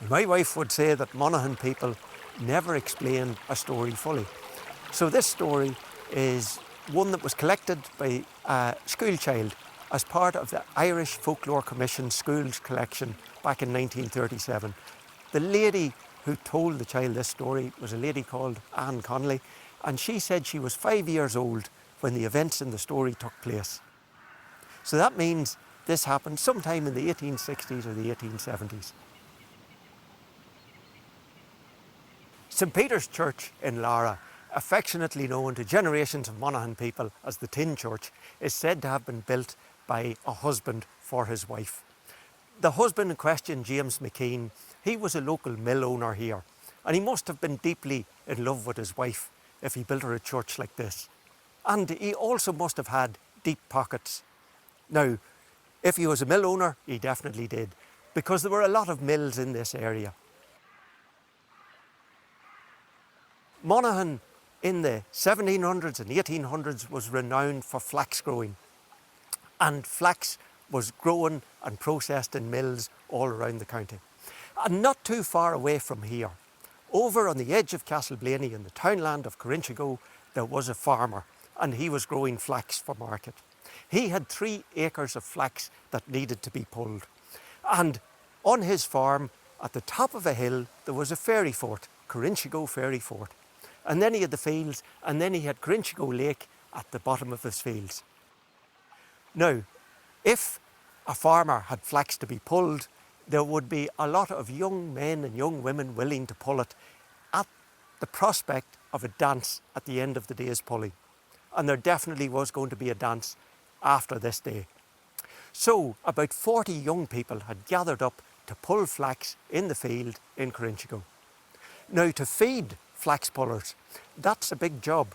My wife would say that Monaghan people never explain a story fully. So this story is one that was collected by a school child as part of the Irish Folklore Commission Schools collection back in 1937. The lady who told the child this story was a lady called Anne Connolly, and she said she was 5 years old when the events in the story took place. So that means this happened sometime in the 1860s or the 1870s. St. Peter's Church in Laragh, affectionately known to generations of Monaghan people as the Tin Church, is said to have been built by a husband for his wife. The husband in question, James McCarron, he was a local mill owner here, and he must have been deeply in love with his wife if he built her a church like this. And he also must have had deep pockets. Now, if he was a mill owner, he definitely did, because there were a lot of mills in this area. Monaghan in the 1700s and 1800s was renowned for flax growing, and flax was grown and processed in mills all around the county. And not too far away from here, over on the edge of Castleblaney in the townland of Corrinshigo, there was a farmer, and he was growing flax for market. He had 3 acres of flax that needed to be pulled. And on his farm, at the top of a hill, there was a ferry fort, Corrinshigo Ferry Fort. And then he had the fields, and then he had Corrinshigo Lake at the bottom of his fields. Now, if a farmer had flax to be pulled, there would be a lot of young men and young women willing to pull it at the prospect of a dance at the end of the day's pulling. And there definitely was going to be a dance after this day. So about 40 young people had gathered up to pull flax in the field in Corrinshigo. Now, to feed flax pullers, that's a big job.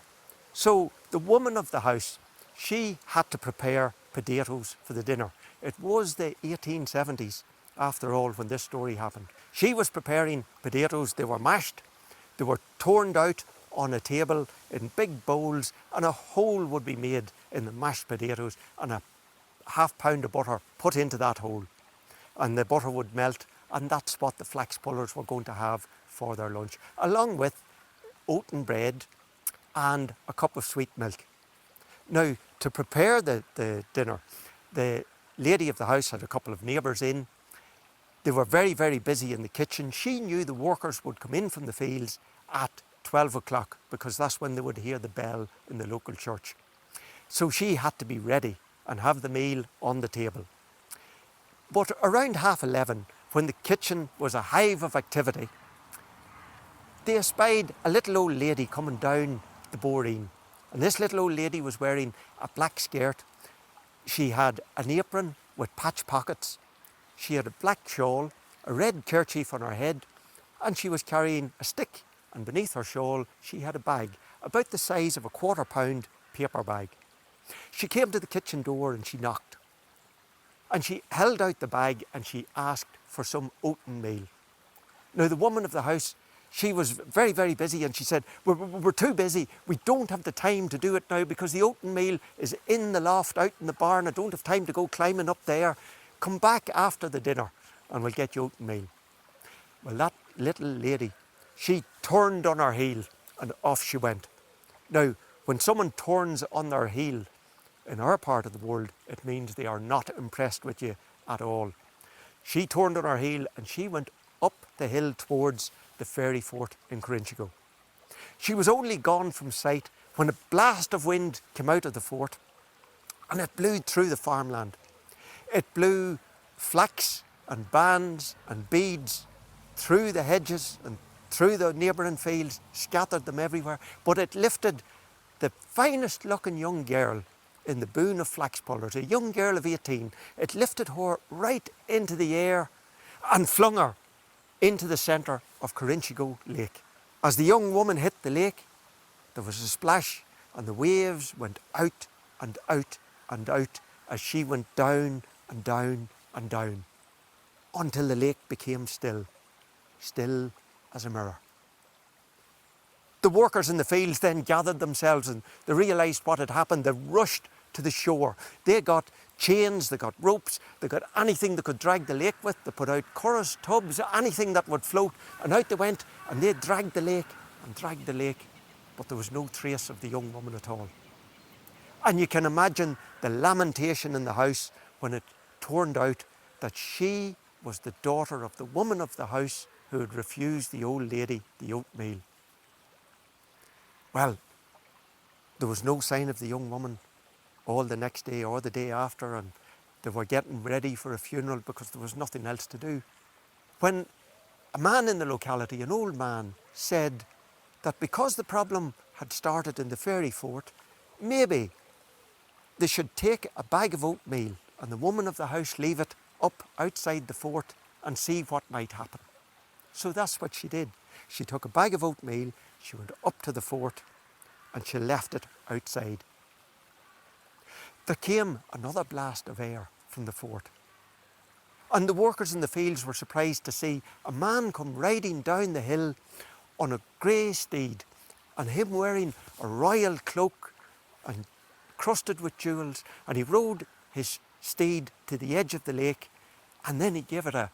So the woman of the house, she had to prepare potatoes for the dinner. It was the 1870s, after all, when this story happened. She was preparing potatoes. They were mashed, they were turned out on a table in big bowls, and a hole would be made in the mashed potatoes, and a half pound of butter put into that hole, and the butter would melt, and that's what the flax pullers were going to have for their lunch, along with oaten bread and a cup of sweet milk. Now, to prepare the dinner, the lady of the house had a couple of neighbours in. They were very, very busy in the kitchen. She knew the workers would come in from the fields at 12 o'clock because that's when they would hear the bell in the local church. So she had to be ready and have the meal on the table. But around 11:30, when the kitchen was a hive of activity, they espied a little old lady coming down the boreen. And this little old lady was wearing a black skirt. She had an apron with patch pockets. She had a black shawl, a red kerchief on her head, and she was carrying a stick. And beneath her shawl, she had a bag, about the size of a £1/4 paper bag. She came to the kitchen door and she knocked. And she held out the bag and she asked for some oaten meal. Now, the woman of the house, she was very, very busy, and she said, we're too busy. We don't have the time to do it now because the oaten meal is in the loft out in the barn. I don't have time to go climbing up there. Come back after the dinner and we'll get you oaten meal. Well, that little lady, she turned on her heel and off she went. Now, when someone turns on their heel in our part of the world, it means they are not impressed with you at all. She turned on her heel and she went up the hill towards the ferry fort in Corrinshigo. She was only gone from sight when a blast of wind came out of the fort, and it blew through the farmland. It blew flax and bands and beads through the hedges and through the neighbouring fields, scattered them everywhere, but it lifted the finest looking young girl in the boon of flax pullers, a young girl of 18. It lifted her right into the air and flung her into the centre of Corrinshigo Lake. As the young woman hit the lake, there was a splash and the waves went out and out and out as she went down and down and down until the lake became still, still as a mirror. The workers in the fields then gathered themselves and they realised what had happened. They rushed to the shore. They got chains, they got ropes, they got anything they could drag the lake with. They put out curraghs, tubs, anything that would float, and out they went, and they dragged the lake and dragged the lake, but there was no trace of the young woman at all. And you can imagine the lamentation in the house when it turned out that she was the daughter of the woman of the house who had refused the old lady the oatmeal. Well, there was no sign of the young woman all the next day or the day after, and they were getting ready for a funeral because there was nothing else to do. When a man in the locality, an old man, said that because the problem had started in the fairy fort, maybe they should take a bag of oatmeal and the woman of the house leave it up outside the fort and see what might happen. So that's what she did. She took a bag of oatmeal, she went up to the fort, and she left it outside. There came another blast of air from the fort, and the workers in the fields were surprised to see a man come riding down the hill on a grey steed, and him wearing a royal cloak and crusted with jewels, and he rode his steed to the edge of the lake, and then he gave it a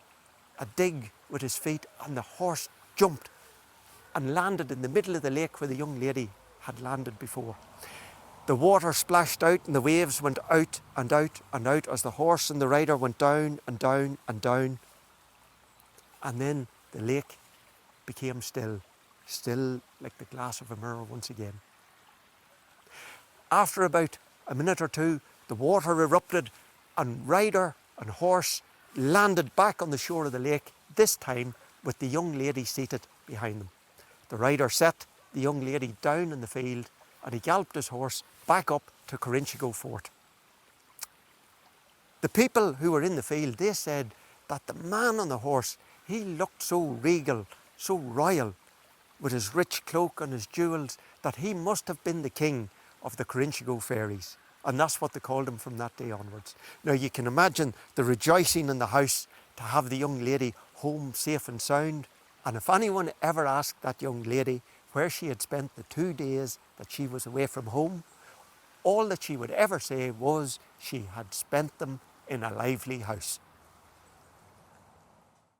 dig with his feet, and the horse jumped and landed in the middle of the lake where the young lady had landed before. The water splashed out and the waves went out and out and out as the horse and the rider went down and down and down. And then the lake became still like the glass of a mirror once again. After about a minute or two, the water erupted and rider and horse landed back on the shore of the lake, this time with the young lady seated behind them. The rider set the young lady down in the field and he galloped his horse back up to Corrinshigo fort. The people who were in the field, they said that the man on the horse, he looked so regal, so royal, with his rich cloak and his jewels, that he must have been the king of the Corrinshigo fairies. And that's what they called him from that day onwards. Now you can imagine the rejoicing in the house to have the young lady home safe and sound. And if anyone ever asked that young lady where she had spent the 2 days that she was away from home, all that she would ever say was she had spent them in a lively house.